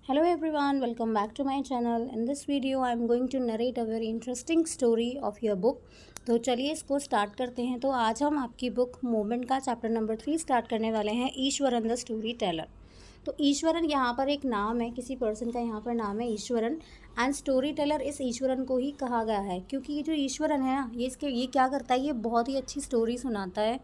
Hello everyone, welcome back to my channel. In this video I am going to narrate a very interesting story of your book. तो चलिए इसको start करते हैं। तो आज हम आपकी बुक मोमेंट का चैप्टर नंबर 3 स्टार्ट करने वाले हैं, ईश्वरन द स्टोरी टेलर। तो ईश्वरन यहाँ पर एक नाम है, किसी पर्सन का यहाँ पर नाम है ईश्वरन, एंड स्टोरी टेलर इस ईश्वरन को ही कहा गया है क्योंकि ये जो ईश्वरन है ना, ये क्या करता है, ये बहुत ही अच्छी स्टोरी सुनाता है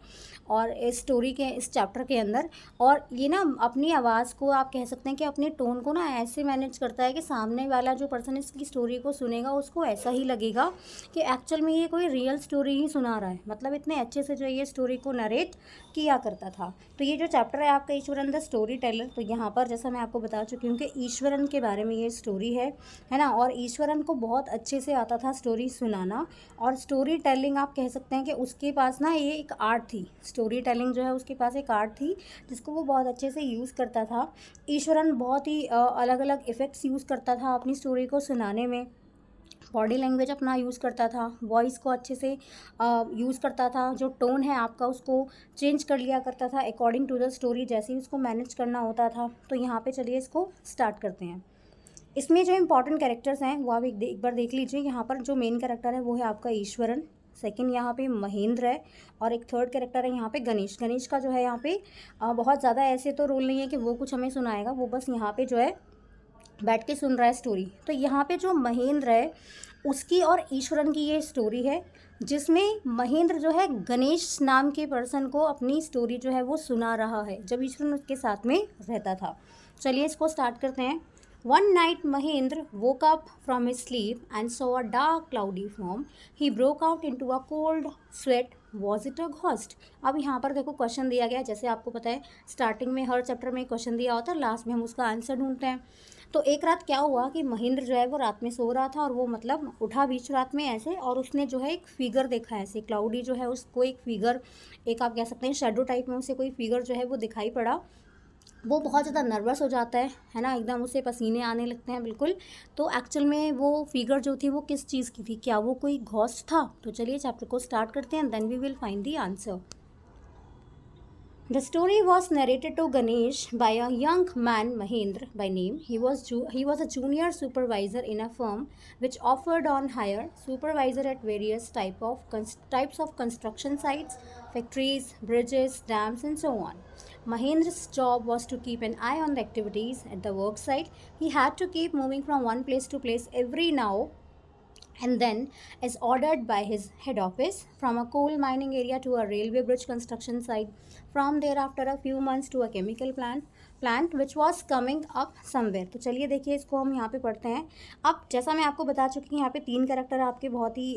और इस स्टोरी के इस चैप्टर के अंदर। और ये ना अपनी आवाज़ को आप कह सकते हैं कि अपने टोन को ना ऐसे मैनेज करता है कि सामने वाला जो पर्सन इसकी स्टोरी को सुनेगा उसको ऐसा ही लगेगा कि एक्चुअल में ये कोई रियल स्टोरी ही सुना रहा है। मतलब इतने अच्छे से जो ये स्टोरी को नरेट किया करता था। तो ये जो चैप्टर है आपका ईश्वरन द स्टोरी टेलर, तो यहाँ पर जैसा मैं आपको बता चुकी हूँ कि ईश्वरन के बारे में ये स्टोरी है ना। और ईश्वरन को बहुत अच्छे से आता था स्टोरी सुनाना और स्टोरी टेलिंग आप कह सकते हैं कि उसके पास ना ये एक आर्ट थी। स्टोरी टेलिंग जो है उसके पास एक आर्ट थी जिसको वो बहुत अच्छे से यूज़ करता था। ईश्वरन बहुत ही अलग अलग इफ़ेक्ट्स यूज़ करता था अपनी स्टोरी को सुनाने में। बॉडी लैंग्वेज अपना यूज़ करता था, वॉइस को अच्छे से यूज़ करता था, जो टोन है आपका उसको चेंज कर लिया करता था अकॉर्डिंग टू द स्टोरी, जैसे ही उसको मैनेज करना होता था। तो यहाँ पे चलिए इसको स्टार्ट करते हैं। इसमें जो इंपॉर्टेंट कैरेक्टर्स हैं वो आप एक बार देख लीजिए। यहाँ पर जो मेन कैरेक्टर है वो है आपका ईश्वरन, सेकंड यहाँ पे महेंद्र है और एक थर्ड कैरेक्टर है यहाँ पे गणेश। गणेश का जो है यहाँ पे बहुत ज़्यादा ऐसे तो रोल नहीं है कि वो कुछ हमें सुनाएगा, वो बस यहाँ पे जो है बैठ के सुन रहा है स्टोरी। तो यहाँ पे जो महेंद्र है उसकी और ईश्वरन की ये स्टोरी है जिसमें महेंद्र जो है गणेश नाम के पर्सन को अपनी स्टोरी जो है वो सुना रहा है जब ईश्वरन उसके साथ में रहता था। चलिए इसको स्टार्ट करते हैं। One night Mahendra woke up from his sleep and saw a dark cloudy form. He broke out into a cold sweat. Was it a ghost? अब यहाँ पर देखो क्वेश्चन दिया गया है। जैसे आपको पता है स्टार्टिंग में हर चैप्टर में क्वेश्चन दिया होता है, लास्ट में हम उसका आंसर ढूंढते हैं। तो एक रात क्या हुआ कि महेंद्र जो है वो रात में सो रहा था और वो मतलब उठा बीच रात में ऐसे, और उसने जो है एक फिगर देखा ऐसे क्लाउडी जो है उसको एक फिगर, एक आप कह सकते हैं शेडो टाइप में उसे कोई फिगर जो है वो दिखाई पड़ा। वो बहुत ज़्यादा नर्वस हो जाता है ना, एकदम उसे पसीने आने लगते हैं बिल्कुल। तो एक्चुअल में वो फिगर जो थी वो किस चीज़ की थी, क्या वो कोई घोस्ट था? तो चलिए चैप्टर को स्टार्ट करते हैं, then we will find the answer. The story was narrated to Ganesh by a young man Mahendra by name. He was a junior supervisor in a firm which offered on hire supervisor at various types of construction sites, factories, bridges, dams, and so on. Mahendra's job was to keep an eye on the activities at the work site. He had to keep moving from one place to place every now and then, as ordered by his head office, from a coal mining area to a railway bridge construction site, from there after a few months to a chemical plant which was coming up somewhere. तो चलिए देखिए इसको हम यहाँ पे पढ़ते हैं। अब जैसा मैं आपको बता चुकी हूँ यहाँ पे तीन कैरेक्टर आपके बहुत ही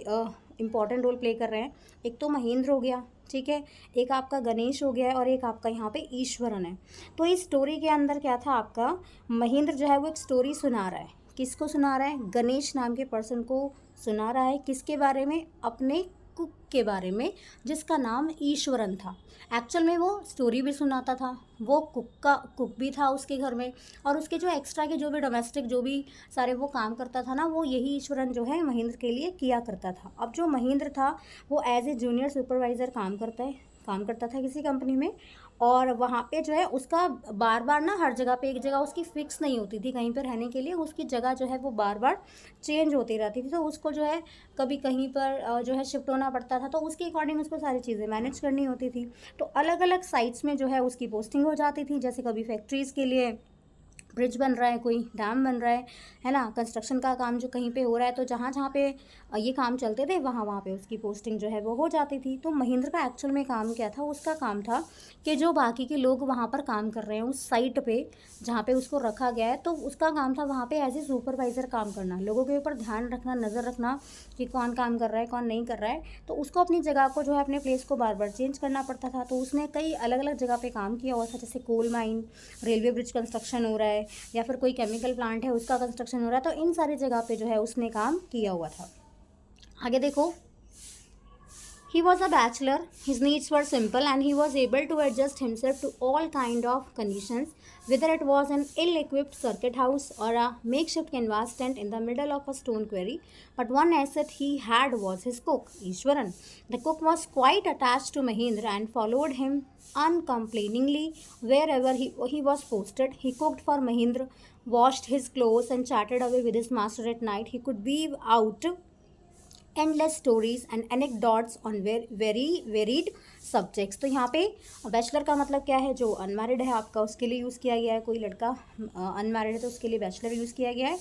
इंपॉर्टेंट रोल प्ले कर रहे हैं। एक तो महेंद्र हो गया, ठीक है, एक आपका गणेश हो गया है और एक आपका यहाँ पे ईश्वरन है। तो इस स्टोरी के अंदर क्या था, आपका महेंद्र जो है वो एक स्टोरी सुना रहा है। किसको सुना रहा है? गणेश नाम के पर्सन को सुना रहा है। किसके बारे में? अपने कुक के बारे में जिसका नाम ईश्वरन था। एक्चुअल में वो स्टोरी भी सुनाता था, वो कुक भी था उसके घर में, और उसके जो एक्स्ट्रा के जो भी डोमेस्टिक जो भी सारे वो काम करता था ना, वो यही ईश्वरन जो है महेंद्र के लिए किया करता था। अब जो महेंद्र था वो एज ए जूनियर सुपरवाइज़र काम करता था किसी कंपनी में, और वहाँ पे जो है उसका बार बार ना हर जगह पे एक जगह उसकी फ़िक्स नहीं होती थी कहीं पर रहने के लिए, उसकी जगह जो है वो बार बार चेंज होती रहती थी। तो उसको जो है कभी कहीं पर जो है शिफ्ट होना पड़ता था, तो उसके अकॉर्डिंग उसको सारी चीज़ें मैनेज करनी होती थी। तो अलग अलग साइट्स में जो है उसकी पोस्टिंग हो जाती थी, जैसे कभी फैक्ट्रीज़ के लिए ब्रिज बन रहा है, कोई डैम बन रहा है ना, कंस्ट्रक्शन का काम जो कहीं पे हो रहा है, तो जहाँ जहाँ पे ये काम चलते थे वहाँ पे उसकी पोस्टिंग जो है वो हो जाती थी। तो महेंद्र का एक्चुअल में काम क्या था? उसका काम था कि जो बाकी के लोग वहाँ पर काम कर रहे हैं उस साइट पे जहाँ पे उसको रखा गया है, तो उसका काम था वहाँ पे एज ए सुपरवाइज़र काम करना, लोगों के ऊपर ध्यान रखना, नज़र रखना कि कौन काम कर रहा है कौन नहीं कर रहा है। तो उसको अपनी जगह को जो है अपने प्लेस को बार बार चेंज करना पड़ता था। तो उसने कई अलग अलग जगह पर काम किया हुआ था, जैसे coal mine, railway bridge construction हो रहा है, या फिर कोई केमिकल प्लांट है उसका कंस्ट्रक्शन हो रहा है। तो इन सारी जगह पे जो है उसने काम किया हुआ था। आगे देखो, He was a bachelor, his needs were simple, and he was able to adjust himself to all kind of conditions, whether it was an ill-equipped circuit house or a makeshift canvas tent in the middle of a stone quarry. But one asset he had was his cook, Ishwaran. The cook was quite attached to Mahendra and followed him uncomplainingly wherever he was posted. He cooked for Mahendra, washed his clothes, and chatted away with his master at night. He could weave out endless stories and anecdotes on very varied subjects. तो यहाँ पे bachelor का मतलब क्या है, जो unmarried है आपका उसके लिए यूज़ किया गया है, कोई लड़का अनमैरिड है तो उसके लिए बैचलर यूज़ किया गया है।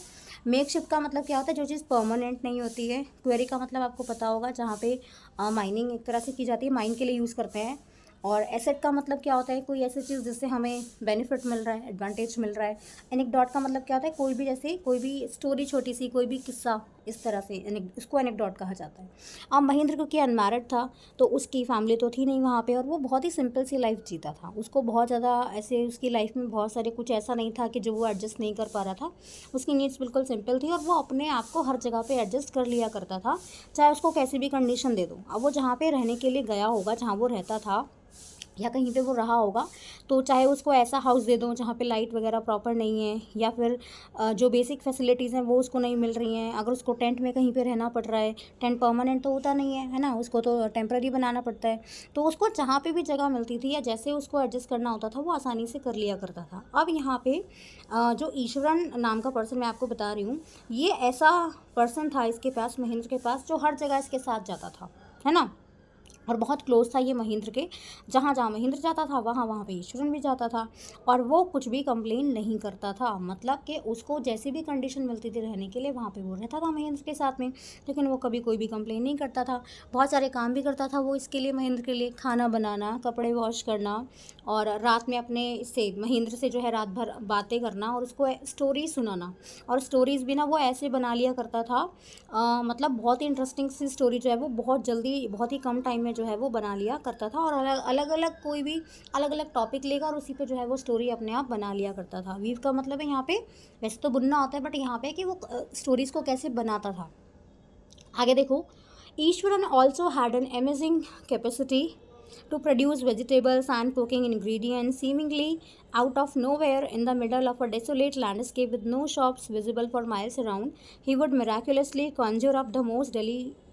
मेकशिफ्ट का मतलब क्या होता है, जो चीज़ परमानेंट नहीं होती है। क्वेरी का मतलब आपको पता होगा जहाँ पे माइनिंग एक तरह से की जाती है, माइन के लिए यूज़ करते हैं। और एसेट का मतलब क्या होता है, कोई ऐसी चीज़ जिससे हमें बेनिफिट मिल रहा है, एडवांटेज मिल रहा है। एनेक्डोट का मतलब क्या होता है, कोई भी जैसे कोई भी स्टोरी, छोटी सी कोई भी किस्सा, इस तरह से इसको एनेक्डोट कहा जाता है। अब महेंद्र क्योंकि अनमैरिड था तो उसकी फैमिली तो थी नहीं वहाँ पे, और वो बहुत ही सिंपल सी लाइफ जीता था। उसको बहुत ज़्यादा ऐसे उसकी लाइफ में बहुत सारे कुछ ऐसा नहीं था कि जो वो एडजस्ट नहीं कर पा रहा था। उसकी नीड्स बिल्कुल सिंपल थी और वो अपने आप को हर जगह पे एडजस्ट कर लिया करता था, चाहे उसको कैसी भी कंडीशन दे दो। अब वो जहाँ पे रहने के लिए गया होगा, जहाँ वो रहता था या कहीं पे वो रहा होगा, तो चाहे उसको ऐसा हाउस दे दो जहाँ पे लाइट वगैरह प्रॉपर नहीं है, या फिर जो बेसिक फैसिलिटीज़ हैं वो उसको नहीं मिल रही हैं। अगर उसको टेंट में कहीं पे रहना पड़ रहा है, टेंट परमानेंट तो होता नहीं है ना, उसको तो टेम्पररी बनाना पड़ता है। तो उसको जहाँ पे भी जगह मिलती थी या जैसे उसको एडजस्ट करना होता था वो आसानी से कर लिया करता था। अब यहाँ पे जो ईश्वरन नाम का पर्सन मैं आपको बता रही हूँ, ये ऐसा पर्सन था इसके पास, महेंद्र के पास, जो हर जगह इसके साथ जाता था, है ना, और बहुत क्लोज था ये महेंद्र के। जहाँ जहाँ महेंद्र जाता था वहाँ वहाँ पे ईश्वरन भी जाता था, और वो कुछ भी कंप्लेन नहीं करता था। मतलब कि उसको जैसी भी कंडीशन मिलती थी रहने के लिए वहाँ पे वो रहता था महेंद्र के साथ में, लेकिन वो कभी कोई भी कंप्लेन नहीं करता था। बहुत सारे काम भी करता था वो इसके लिए, महेंद्र के लिए, खाना बनाना, कपड़े वॉश करना, और रात में अपने से महेंद्र से जो है रात भर बातें करना और उसको स्टोरी सुनाना। और स्टोरीज़ भी ना वो ऐसे बना लिया करता था, मतलब बहुत ही इंटरेस्टिंग सी स्टोरी जो है वो बहुत जल्दी, बहुत ही कम टाइम में जो है वो बना लिया करता था। और अलग अलग कोई भी अलग अलग टॉपिक लेगा और उसी पे जो है वो स्टोरी अपने आप बना लिया करता था। वीव का मतलब है यहाँ पे, वैसे तो बुनना होता है, बट यहाँ पे कि वो स्टोरीज़ को कैसे बनाता था। आगे देखो, Eswaran also had an amazing capacity to produce vegetables and cooking ingredients seemingly out of nowhere in the middle of a desolate landscape with no shops visible for miles around. He would miraculously conjure up the most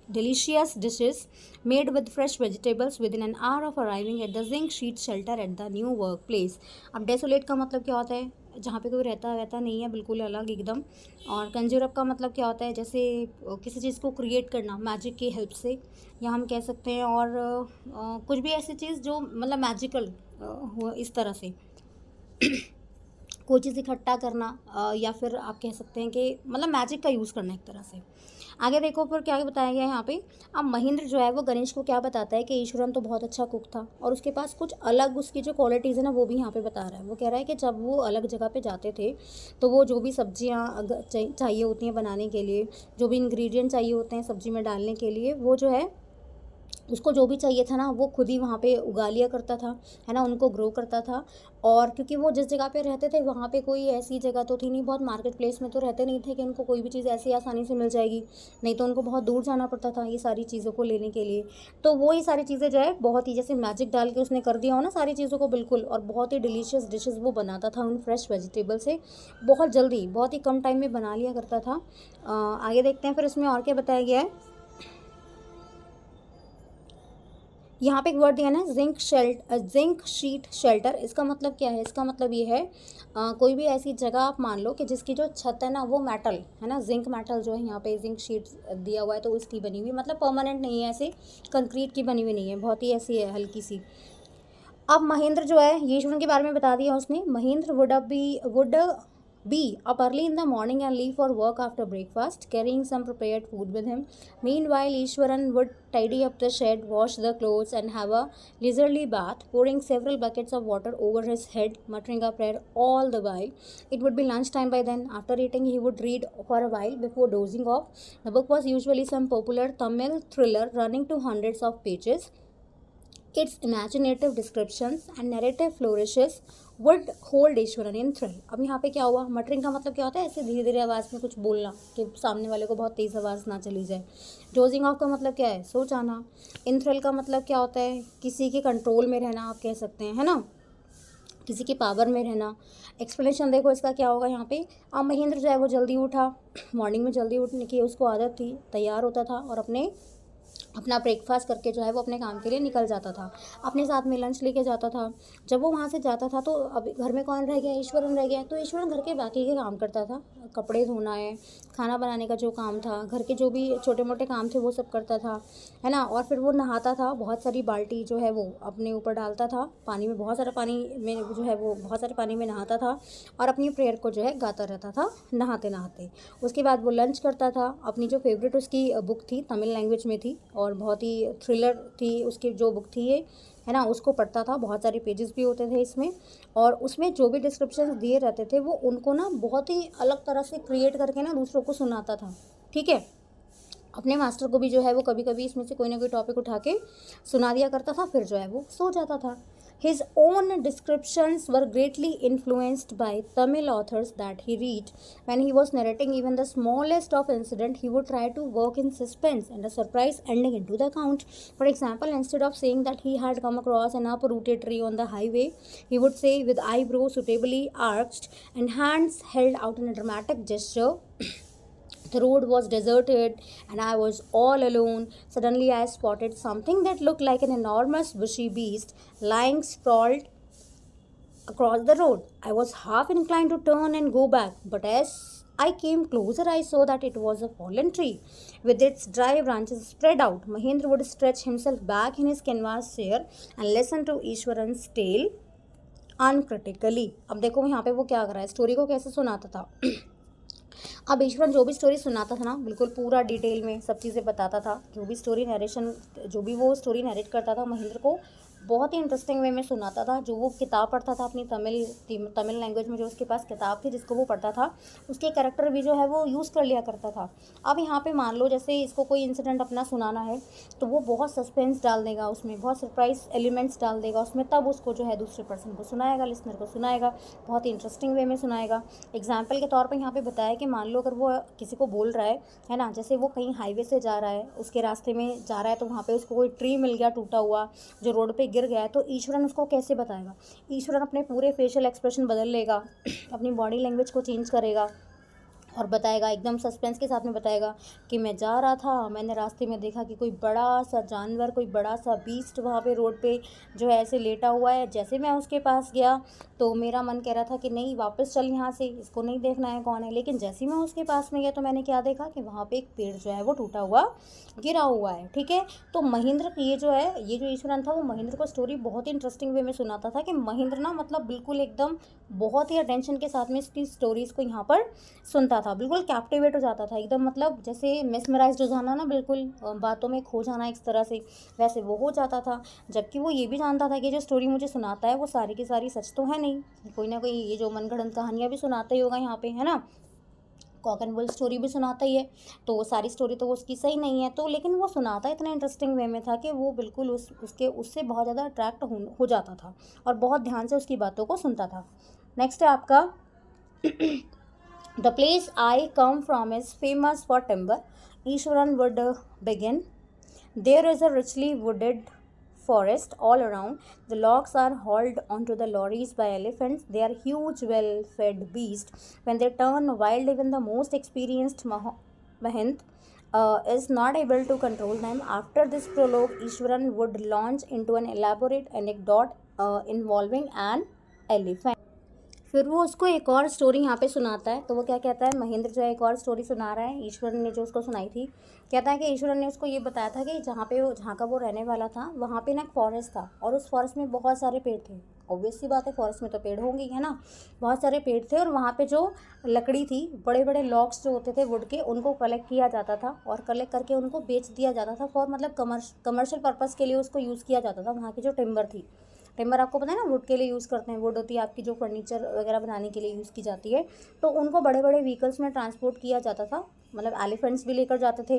delicious dishes made with fresh vegetables within an hour of arriving at the zinc sheet shelter at the new workplace. अब desolate का मतलब क्या होता है, जहाँ पे कोई रहता नहीं है, बिल्कुल अलग एकदम। और कंज्यूर अप का मतलब क्या होता है, जैसे किसी चीज़ को क्रिएट करना मैजिक की हेल्प से, या हम कह सकते हैं, और कुछ भी ऐसी चीज़ जो मतलब मैजिकल हो, इस तरह से कोई चीज़ इकट्ठा करना, या फिर आप कह सकते हैं कि मतलब मैजिक का यूज़ करना एक तरह से। आगे देखो फिर क्या बताया गया है यहाँ पे। अब महेंद्र जो है वो गणेश को क्या बताता है कि ईश्वरन तो बहुत अच्छा कुक था और उसके पास कुछ अलग उसकी जो क्वालिटीज़ है ना वो भी यहाँ पे बता रहा है। वो कह रहा है कि जब वो अलग जगह पे जाते थे तो वो जो भी सब्जियाँ चाहिए होती हैं बनाने के लिए, जो भी इंग्रेडिएंट चाहिए होते हैं सब्जी में डालने के लिए, वो जो है उसको जो भी चाहिए था ना वो खुद ही वहाँ पे उगा लिया करता था, है ना, उनको ग्रो करता था। और क्योंकि वो जिस जगह पे रहते थे वहाँ पे कोई ऐसी जगह तो थी नहीं, बहुत मार्केट प्लेस में तो रहते नहीं थे कि उनको कोई भी चीज़ ऐसी आसानी से मिल जाएगी, नहीं तो उनको बहुत दूर जाना पड़ता था ये सारी चीज़ों को लेने के लिए। तो वो ये सारी चीज़ें जो है बहुत ही जैसे मैजिक डाल के उसने कर दिया हो ना सारी चीज़ों को बिल्कुल, और बहुत ही डिलीशियस डिशेज़ वो बनाता था उन फ्रेश वेजिटेबल से, बहुत जल्दी, बहुत ही कम टाइम में बना लिया करता था। आगे देखते हैं फिर इसमें और क्या बताया गया है। यहाँ पे एक वर्ड दिया ना, जिंक शीट शेल्टर। इसका मतलब क्या है, इसका मतलब ये है कोई भी ऐसी जगह आप मान लो कि जिसकी जो छत है ना वो मेटल है ना, जिंक मेटल जो है, यहाँ पे जिंक शीट दिया हुआ है तो उसकी बनी हुई, मतलब परमानेंट नहीं है, ऐसे कंक्रीट की बनी हुई नहीं है, बहुत ही ऐसी है हल्की सी। अब महेंद्र जो है यशवंत के बारे में बता दिया उसने। Mahendra would be up early in the morning and leave for work after breakfast, carrying some prepared food with him. Meanwhile, Ishwaran would tidy up the shed, wash the clothes, and have a leisurely bath, pouring several buckets of water over his head, muttering a prayer all the while. It would be lunchtime by then. After eating, he would read for a while before dozing off. The book was usually some popular Tamil thriller running to hundreds of pages. Its imaginative descriptions and narrative flourishes would hold Eswaran in thrill। अब यहाँ पे क्या हुआ, muttering का मतलब क्या होता है, ऐसे धीरे धीरे आवाज़ में कुछ बोलना कि सामने वाले को बहुत तेज़ आवाज़ ना चली जाए। डोजिंग ऑफ का मतलब क्या है, सो जाना। इन थ्रिल का मतलब क्या होता है, किसी के कंट्रोल में रहना आप कह सकते हैं, है ना, किसी की पावर में रहना। एक्सप्लेनेशन देखो इसका क्या होगा यहाँ पे। अब महेंद्र जो है वो जल्दी उठा, मॉर्निंग में जल्दी उठने की उसको आदत थी, तैयार होता था और अपना ब्रेकफास्ट करके जो है वो अपने काम के लिए निकल जाता था। अपने साथ में लंच लेके जाता था। जब वो वहाँ से जाता था तो अब घर में कौन रह गया, ईश्वरन रह गया। तो ईश्वरन घर के बाकी के काम करता था, कपड़े धोना है, खाना बनाने का जो काम था, घर के जो भी छोटे मोटे काम थे वो सब करता था, है ना। और फिर वो नहाता था, बहुत सारी बाल्टी जो है वो अपने ऊपर डालता था, पानी में बहुत सारा पानी में जो है वो बहुत सारे पानी में नहाता था और अपनी प्रेयर को जो है गाता रहता था नहाते नहाते। उसके बाद वो लंच करता था। अपनी जो फेवरेट उसकी बुक थी, तमिल लैंग्वेज में थी और बहुत ही थ्रिलर थी उसकी जो बुक थी ये, है ना, उसको पढ़ता था। बहुत सारे पेजेस भी होते थे इसमें और उसमें जो भी डिस्क्रिप्शन दिए रहते थे वो उनको ना बहुत ही अलग तरह से क्रिएट करके ना दूसरों को सुनाता था, ठीक है। अपने मास्टर को भी जो है वो कभी कभी इसमें से कोई ना कोई टॉपिक उठा के सुना दिया करता था, फिर जो है वो सो जाता था। His own descriptions were greatly influenced by Tamil authors that he read. When he was narrating even the smallest of incident, he would try to work in suspense and a surprise ending into the account. For example, instead of saying that he had come across an uprooted tree on the highway, he would say, with eyebrows suitably arched and hands held out in a dramatic gesture, the road was deserted and I was all alone. Suddenly I spotted something that looked like an enormous bushy beast lying sprawled across the road. I was half inclined to turn and go back, but as I came closer, I saw that it was a fallen tree with its dry branches spread out. Mahendra would stretch himself back in his canvas chair and listen to Ishwaran's tale uncritically। अब देखो यहाँ पे वो क्या कर रहा है, story को कैसे सुनाता था। अब ईश्वरन जो भी स्टोरी सुनाता था ना, बिल्कुल पूरा डिटेल में सब चीज़ें बताता था। जो भी स्टोरी नरेशन, जो भी वो स्टोरी नरेट करता था महेंद्र को बहुत ही इंटरेस्टिंग वे में सुनाता था। जो वो किताब पढ़ता था अपनी तमिल लैंग्वेज में, जो उसके पास किताब थी जिसको वो पढ़ता था, उसके कैरेक्टर भी जो है वो यूज़ कर लिया करता था। अब यहाँ पे मान लो जैसे इसको कोई इंसिडेंट अपना सुनाना है तो वो बहुत सस्पेंस डाल देगा उसमें, बहुत सरप्राइज एलिमेंट्स डाल देगा उसमें, तब उसको जो है दूसरे पर्सन को सुनाएगा, लिसनर को सुनाएगा, बहुत ही इंटरेस्टिंग वे में सुनाएगा। एग्जाम्पल के तौर पर यहाँ पे बताया कि मान लो अगर वो किसी को बोल रहा है ना, जैसे वो कहीं हाईवे से जा रहा है, उसके रास्ते में जा रहा है तो वहाँ पे उसको कोई ट्री मिल गया टूटा हुआ जो रोड पे गिर गया है, तो ईश्वरन उसको कैसे बताएगा। ईश्वरन अपने पूरे फेशियल एक्सप्रेशन बदल लेगा, अपनी बॉडी लैंग्वेज को चेंज करेगा और बताएगा, एकदम सस्पेंस के साथ में बताएगा कि मैं जा रहा था, मैंने रास्ते में देखा कि कोई बड़ा सा जानवर, कोई बड़ा सा बीस्ट वहाँ पे रोड पे जो है ऐसे लेटा हुआ है। जैसे मैं उसके पास गया तो मेरा मन कह रहा था कि नहीं वापस चल यहाँ से, इसको नहीं देखना है कौन है। लेकिन जैसे ही मैं उसके पास में गया तो मैंने क्या देखा कि वहाँ पे एक पेड़ जो है वो टूटा हुआ गिरा हुआ है, ठीक है। तो महेंद्र ये जो ईश्वरन था वो महेंद्र को स्टोरी बहुत ही इंटरेस्टिंग वे में सुनाता था कि महेंद्र ना मतलब बिल्कुल एकदम बहुत ही अटेंशन के साथ में इसकी स्टोरीज़ को यहाँ पर सुनता था, बिल्कुल कैप्टिवेट हो जाता था एकदम, मतलब जैसे मेस्मराइज्ड हो जाना ना, बिल्कुल बातों में खो जाना एक तरह से, वैसे वो हो जाता था। जबकि वो ये भी जानता था कि जो स्टोरी मुझे सुनाता है वो सारी की सारी सच तो है नहीं, कोई ना कोई ये जो मनगढ़ंत कहानियाँ भी सुनाता ही होगा यहाँ पे, है ना, कॉक एंड बुल स्टोरी भी सुनाता ही है, तो वो सारी स्टोरी तो वो उसकी सही नहीं है। तो लेकिन वो सुनाता इतना इंटरेस्टिंग वे में था कि वो बिल्कुल उससे बहुत ज़्यादा अट्रैक्ट हो जाता था और बहुत ध्यान से उसकी बातों को सुनता था। नेक्स्ट है आपका The place I come from is famous for timber. Ishwaran would begin. There is a richly wooded forest all around. The logs are hauled onto the lorries by elephants. They are huge, well-fed beasts. When they turn wild, even the most experienced Mahint is not able to control them. After this prologue, Ishwaran would launch into an elaborate anecdote involving an elephant. फिर वो उसको एक और story यहाँ पे सुनाता है। तो वो क्या कहता है, महेंद्र जो है एक और स्टोरी सुना रहा है, ईश्वरन ने जो उसको सुनाई थी, कहता है कि ईश्वरन ने उसको ये बताया था कि जहाँ का वो रहने वाला था वहाँ पे ना एक फॉरेस्ट था और उस फॉरेस्ट में बहुत सारे पेड़ थे। ऑब्वियस सी बात है, फॉरेस्ट में तो पेड़ होंगे, है ना, बहुत सारे पेड़ थे और वहाँ पे जो लकड़ी थी, बड़े बड़े लॉग्स जो होते थे वुड के, उनको कलेक्ट किया जाता था और कलेक्ट करके उनको बेच दिया जाता था फॉर मतलब कमर्शियल पर्पज़ के लिए उसको यूज़ किया जाता था। वहाँ की जो टिम्बर थी, टिम्बर आपको पता है ना वुड के लिए यूज़ करते हैं, वुड होती है आपकी जो फर्नीचर वगैरह बनाने के लिए यूज़ की जाती है, तो उनको बड़े बड़े व्हीकल्स में ट्रांसपोर्ट किया जाता था, मतलब एलिफेंट्स भी लेकर जाते थे।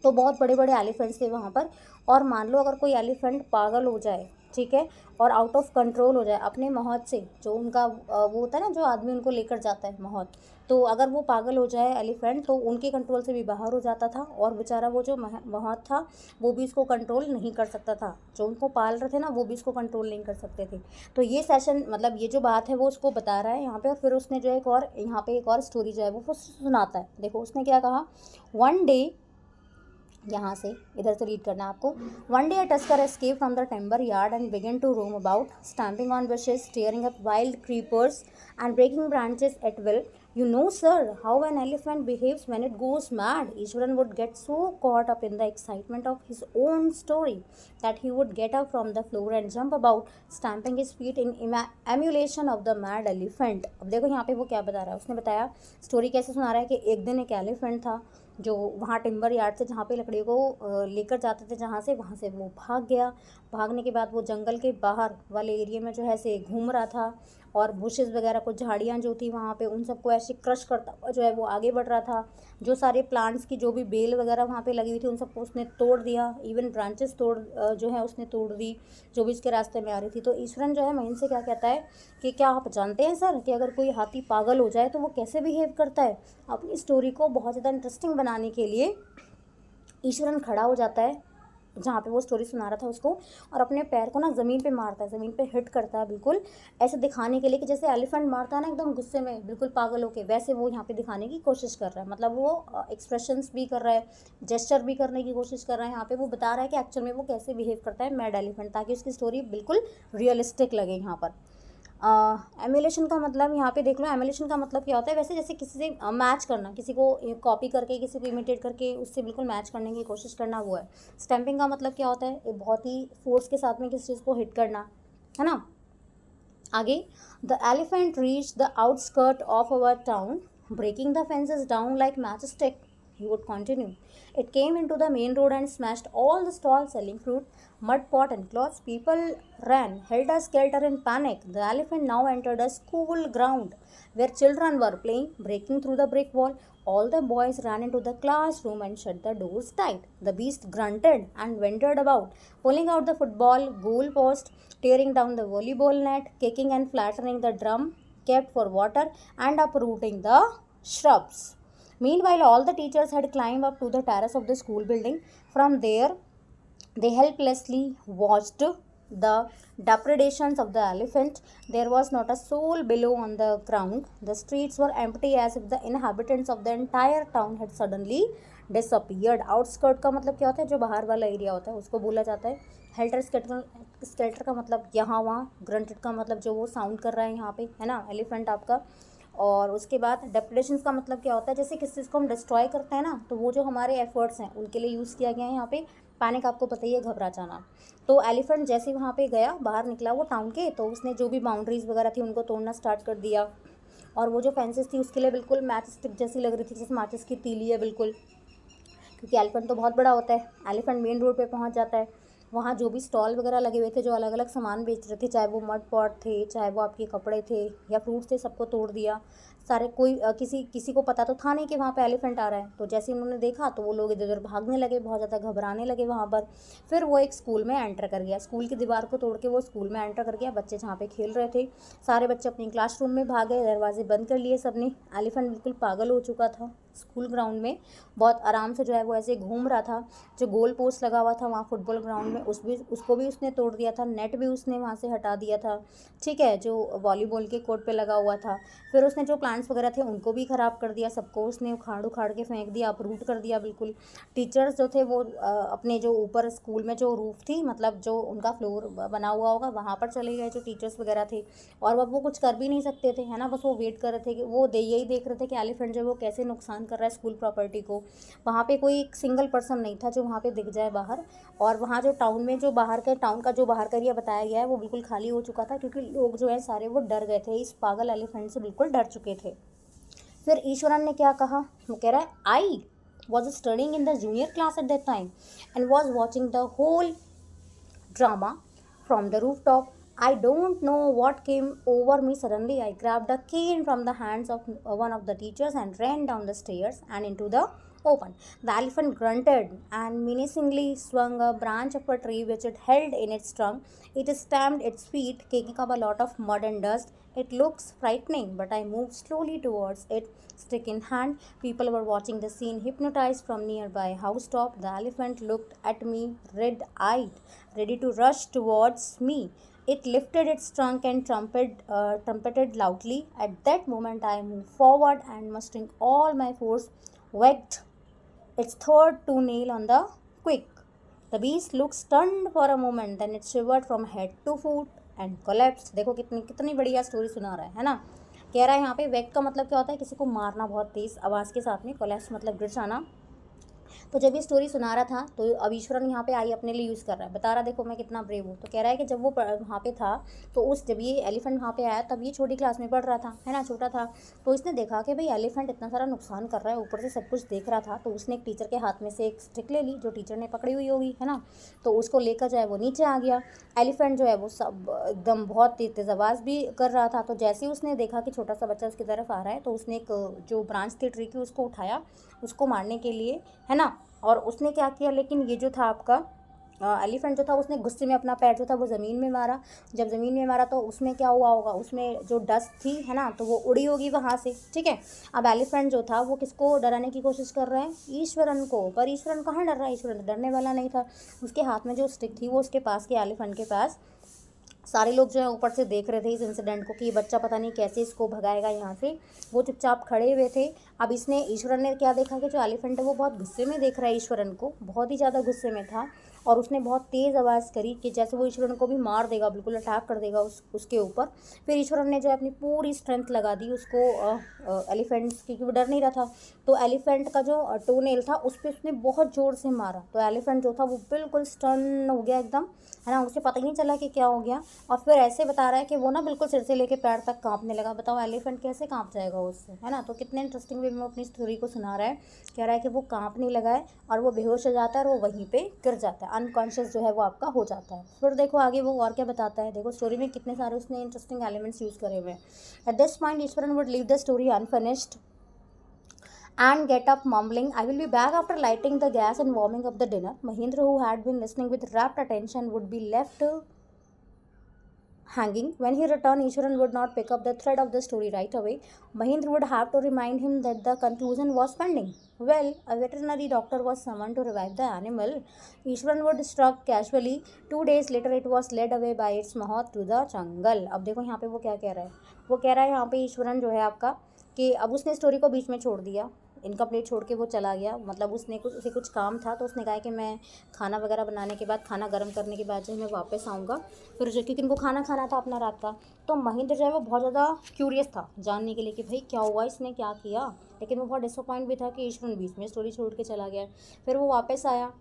तो बहुत बड़े बड़े एलिफेंट्स थे वहाँ पर, और मान लो अगर कोई एलिफेंट पागल हो जाए, ठीक है, और आउट ऑफ कंट्रोल हो जाए अपने मौत से, जो उनका वो होता है ना, जो आदमी उनको लेकर जाता है मौत, तो अगर वो पागल हो जाए एलिफेंट तो उनके कंट्रोल से भी बाहर हो जाता था, और बेचारा वो जो मौत था वो भी इसको कंट्रोल नहीं कर सकता था, जो उनको पाल रहे थे ना वो भी इसको कंट्रोल नहीं कर सकते थे। तो ये सेशन मतलब ये जो बात है वो उसको बता रहा है यहाँ पे, और फिर उसने जो एक और यहाँ पे एक और स्टोरी जो है वो सुनाता है। देखो उसने क्या कहा, वन डे, यहाँ से इधर से रीड करना आपको। One day a tusker escaped from the timber yard and began to roam about, stamping on bushes, tearing up wild creepers, and breaking branches at will. You know, sir, how an elephant behaves when it goes mad. Ishwaran would get so caught up in the excitement of his own story that he would get up from the floor and jump about, stamping his feet in emulation of the mad elephant. अब देखो यहाँ पे वो क्या बता रहा है, उसने बताया स्टोरी कैसे सुना रहा है कि एक दिन एक एलिफेंट था जो वहाँ टिम्बर यार्ड से जहाँ पे लकड़ियों को लेकर जाते थे, जहाँ से वहाँ से वो भाग गया। भागने के बाद वो जंगल के बाहर वाले एरिया में जो है से घूम रहा था, और बुशेस वगैरह कुछ झाड़ियाँ जो थी वहाँ पे उन सबको ऐसे क्रश करता हुआ जो है वो आगे बढ़ रहा था। जो सारे प्लांट्स की जो भी बेल वगैरह वहाँ पे लगी हुई थी उन सबको उसने तोड़ दिया, इवन ब्रांचेस जो है उसने तोड़ दी जो भी इसके रास्ते में आ रही थी। तो ईश्वरन जो है महीन से क्या कहता है कि क्या आप जानते हैं सर कि अगर कोई हाथी पागल हो जाए तो वो कैसे बिहेव करता है। अपनी स्टोरी को बहुत ज़्यादा इंटरेस्टिंग बनाने के लिए ईश्वरन खड़ा हो जाता है जहाँ पे वो स्टोरी सुना रहा था उसको, और अपने पैर को ना ज़मीन पे मारता है, ज़मीन पे हिट करता है, बिल्कुल ऐसे दिखाने के लिए कि जैसे एलिफेंट मारता है ना एकदम गुस्से में बिल्कुल पागल होके, वैसे वो यहाँ पे दिखाने की कोशिश कर रहा है। मतलब वो एक्सप्रेशंस भी कर रहा है, जेस्चर भी करने की कोशिश कर रहा है। यहाँ पे वो बता रहा है कि एक्चुअल में वो कैसे बिहेव करता है मैड एलिफेंट, ताकि उसकी स्टोरी बिल्कुल रियलिस्टिक लगे यहाँ पर। एमुलेशन का मतलब यहाँ पे देख लो, एमुलेशन का मतलब क्या होता है, वैसे जैसे किसी से मैच करना, किसी को कॉपी करके किसी को इमिटेट करके उससे बिल्कुल मैच करने की कोशिश करना, वो है। स्टैम्पिंग का मतलब क्या होता है, एक बहुत ही फोर्स के साथ में किसी चीज़ को हिट करना, है ना। आगे, the elephant reach the outskirt of our town, breaking the fences down like match stick, he would continue. It came into the main road and smashed all the stalls selling fruit, mud pot and cloths. People ran, helter-skelter in panic. The elephant now entered a school ground where children were playing, breaking through the brick wall. All the boys ran into the classroom and shut the doors tight. The beast grunted and ventured about, pulling out the football goal post, tearing down the volleyball net, kicking and flattening the drum kept for water, and uprooting the shrubs. Meanwhile, all the teachers had climbed up to the terrace of the school building. From there, they helplessly watched the depredations of the elephant. There was not a soul below on the ground. The streets were empty as if the inhabitants of the entire town had suddenly disappeared. Outskirt का मतलब क्या होता है, जो बाहर वाला area होता है उसको बोला जाता है। हेल्टर स्केल्टर का मतलब यहाँ वहाँ, ग्रंटेड का मतलब जो वो साउंड कर रहा है यहाँ पे, है ना, एलिफेंट आपका। और उसके बाद डेप्रेडेशंस का मतलब क्या होता है, जैसे किसी चीज़ को हम डिस्ट्रॉय करते हैं ना, तो वो जो हमारे एफर्ट्स हैं उनके लिए यूज़ किया गया है यहाँ पे। पैनिक आपको पता ही है, घबरा जाना। तो एलिफेंट जैसे ही वहाँ पे गया, बाहर निकला वो टाउन के, तो उसने जो भी बाउंड्रीज़ वगैरह थी उनको तोड़ना स्टार्ट कर दिया, और वो जो फेंसेस थी उसके लिए बिल्कुल मैच स्टिक जैसी लग रही थी, जैसे माचिस की तीली है बिल्कुल, क्योंकि एलिफेंट तो बहुत बड़ा होता है। एलिफेंट मेन रोड पर पहुँच जाता है, वहाँ जो भी स्टॉल वगैरह लगे हुए थे जो अलग अलग सामान बेच रहे थे, चाहे वो मड पॉट थे, चाहे वो आपके कपड़े थे या फ्रूट्स थे, सबको तोड़ दिया सारे। कोई किसी को पता तो था नहीं कि वहाँ पे एलिफेंट आ रहा है, तो जैसे उन्होंने देखा तो वो लोग इधर उधर भागने लगे, बहुत ज़्यादा घबराने लगे वहाँ पर। फिर वो एक स्कूल में एंटर कर गया, स्कूल की दीवार को तोड़ के वो स्कूल में एंटर कर गया। बच्चे जहाँ पे खेल रहे थे सारे बच्चे अपनी क्लासरूम में भाग गए, दरवाजे बंद कर लिए सबने। एलिफेंट बिल्कुल पागल हो चुका था, स्कूल ग्राउंड में बहुत आराम से जो है वो ऐसे घूम रहा था। जो गोल पोस्ट लगा हुआ था वहाँ फुटबॉल ग्राउंड में उसको भी उसने तोड़ दिया था, नेट भी उसने वहाँ से हटा दिया था, ठीक है, जो वॉलीबॉल के कोर्ट पे लगा हुआ था। फिर उसने जो प्लांट्स वगैरह थे उनको भी ख़राब कर दिया, सबको उसने उखाड़ के फेंक दिया, अपरूट कर दिया बिल्कुल। टीचर्स जो थे वो अपने जो ऊपर स्कूल में जो रूफ थी, मतलब जो उनका फ्लोर बना हुआ होगा वहाँ पर चले गए, जो टीचर्स वगैरह थे। और अब वो कुछ कर भी नहीं सकते थे, है ना, बस वो वेट कर रहे थे कि वो यही देख रहे थे कि एलिफेंट जो वो कैसे नुकसान कर रहा है स्कूल प्रॉपर्टी को। वहाँ पे कोई एक सिंगल पर्सन नहीं था जो वहाँ पे दिख जाए बाहर। और वहाँ जो टाउन में जो बाहर का एरिया बताया गया है वो बिल्कुल खाली हो चुका था, क्योंकि लोग जो है सारे वो डर गए थे, इस पागल एलिफेंट से बिल्कुल डर चुके थे। फिर ईश्वरन ने क्या कहा, वो कह रहा है, I was studying in the junior class at that time and was watching the whole drama from the rooftop. I don't know what came over me suddenly. I grabbed a cane from the hands of one of the teachers and ran down the stairs and into the open. The elephant grunted and menacingly swung a branch of a tree which it held in its trunk. It stamped its feet, kicking up a lot of mud and dust. It looks frightening, but I moved slowly towards it, stick in hand. People were watching the scene, hypnotized from nearby housetop. The elephant looked at me, red-eyed, ready to rush towards me. It lifted its trunk and trumpeted loudly. At that moment, I moved forward and, mustering all my force, whacked its third toenail on the quick. The beast looked stunned for a moment, then it shivered from head to foot and collapsed. देखो कितनी कितनी बढ़िया story सुना रहा है ना। कह रहा है यहाँ पे वैक का मतलब क्या होता है, किसी को मारना बहुत तेज़ आवाज़ के साथ में, कोलैप्स मतलब गिर जाना। तो जब ये स्टोरी सुना रहा था तो अब ईश्वरन यहाँ पे आई अपने लिए यूज़ कर रहा है, बता रहा देखो मैं कितना ब्रेव हूँ। तो कह रहा है कि जब वो वहाँ पे था तो उस जब ये एलिफेंट वहाँ पे आया तब ये छोटी क्लास में पढ़ रहा था, है ना, छोटा था। तो इसने देखा कि भाई एलिफेंट इतना सारा नुकसान कर रहा है, ऊपर से सब कुछ देख रहा था। तो उसने एक टीचर के हाथ में से एक स्टिक ले ली जो टीचर ने पकड़ी हुई होगी, है ना। तो उसको लेकर जो है वो नीचे आ गया। एलिफेंट जो है वो सब एकदम बहुत तेज आवाज़ भी कर रहा था। तो जैसे ही उसने देखा कि छोटा सा बच्चा उसकी तरफ आ रहा है तो उसने एक जो ब्रांच थी ट्री की उसको उठाया उसको मारने के लिए, है ना। और उसने क्या किया, लेकिन ये जो था आपका एलिफेंट जो था उसने गुस्से में अपना पैर जो था वो ज़मीन में मारा। जब ज़मीन में मारा तो उसमें क्या हुआ होगा, उसमें जो डस्ट थी, है ना, तो वो उड़ी होगी वहाँ से, ठीक है। अब एलिफेंट जो था वो किसको डराने की कोशिश कर रहा है, ईश्वरन को। पर ईश्वरन कहाँ डर रहा है, ईश्वरन डरने वाला नहीं था। उसके हाथ में जो स्टिक थी वो उसके पास के एलिफेंट के पास। सारे लोग जो है ऊपर से देख रहे थे इस इंसिडेंट को कि ये बच्चा पता नहीं कैसे इसको भगाएगा यहाँ से। वो चुपचाप खड़े हुए थे। अब इसने ईश्वरन ने क्या देखा कि जो एलिफेंट है वो बहुत गुस्से में देख रहा है ईश्वरन को, बहुत ही ज़्यादा गुस्से में था। और उसने बहुत तेज़ आवाज़ करी कि जैसे वो ईश्वरन को भी मार देगा, बिल्कुल अटैक कर देगा उसके ऊपर। फिर ईश्वरन ने जो है अपनी पूरी स्ट्रेंथ लगा दी उसको एलिफेंट्स की, क्योंकि वो डर नहीं रहा था। तो एलिफेंट का जो टो नेल था उस पर उसने बहुत ज़ोर से मारा। तो एलिफेंट जो था वो बिल्कुल स्टन हो गया एकदम, है ना, उसे पता ही नहीं चला कि क्या हो गया। और फिर ऐसे बता रहा है कि वो ना बिल्कुल सिर से लेके पैर तक कांपने लगा। बताओ एलिफेंट कैसे कांप जाएगा उससे, है ना। तो कितने इंटरेस्टिंग वे में अपनी स्टोरी को सुना रहा है। कह रहा है कि वो कांपने लगा है और वो बेहोश हो जाता है और वो वहीं पे गिर जाता है, अनकॉन्शियस जो है वो आपका हो जाता है। फिर देखो आगे वो और क्या बताता है। देखो स्टोरी में कितने सारे उसने इंटरेस्टिंग एलिमेंट्स यूज़ करे हुए हैं। At this point Eswaran would leave the story unfinished and get up mumbling, I will be back after lighting the gas and warming up the dinner. Mahindra, who had been listening with rapt attention, would be left hanging. When he returned, Ishwaran would not pick up the thread of the story right away. Mahindra would have to remind him that the conclusion was pending. Well, a veterinary doctor was summoned to revive the animal. Ishwaran would struck casually. 2 days later, it was led away by its mahout to the jungle. अब देखो यहाँ पे वो क्या कह रहा है। वो कह रहा है यहाँ पे ईश्वरन जो है आपका कि अब उसने स्टोरी को बीच में छोड़ दिया, इनकम्प्लीट छोड़ के वो चला गया। मतलब उसे कुछ काम था तो उसने कहा कि मैं खाना वगैरह बनाने के बाद, खाना गर्म करने के बाद जो है मैं वापस आऊँगा। फिर जो क्योंकि इनको खाना खाना था अपना रात का, तो महेंद्र जो है वो बहुत ज़्यादा क्यूरियस था जानने के लिए कि भाई क्या हुआ, इसने क्या किया। लेकिन वो बहुत डिसअपॉइंट भी था कि ईश्वरन बीच में स्टोरी छोड़ के चला गया। फिर वो वापस आया,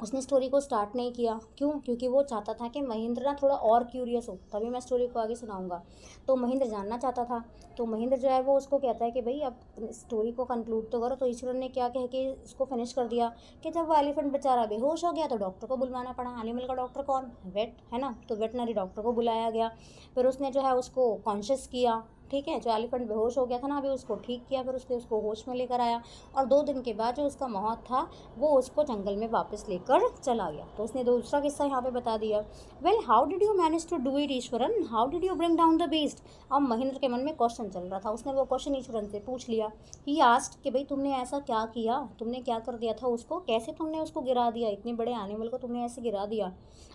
उसने स्टोरी को स्टार्ट नहीं किया। क्यों? क्योंकि वो चाहता था कि महेंद्र ना थोड़ा और क्यूरियस हो, तभी मैं स्टोरी को आगे सुनाऊंगा। तो महेंद्र जानना चाहता था। तो महेंद्र जो है वो उसको कहता है कि भाई अब स्टोरी को कंक्लूड तो करो। तो ईश्वर ने क्या कह के इसको फिनिश कर दिया कि जब वो एलिफेंट बेचारा बेहोश हो गया तो डॉक्टर को बुलवाना पड़ा। एनिमल का डॉक्टर कौन? वेट, है ना। तो वेटनरी डॉक्टर को बुलाया गया। फिर उसने जो है उसको कॉन्शियस किया, ठीक है। जो एलिफेंट बेहोश हो गया था ना अभी, उसको ठीक किया। फिर उसने उसको होश में लेकर आया और 2 दिन के बाद जो उसका मौत था वो उसको जंगल में वापस लेकर चला गया। तो उसने दूसरा किस्सा यहाँ पे बता दिया। Well, how did you manage to do it Ishwaran? How did you bring down the beast? अब महेंद्र के मन में क्वेश्चन चल रहा था। उसने वो क्वेश्चन ईश्वरन से पूछ लिया। ही आस्क्ड कि भाई तुमने ऐसा क्या किया, तुमने क्या कर दिया था उसको, कैसे तुमने उसको गिरा दिया, इतने बड़े एनिमल को तुमने ऐसे गिरा दिया।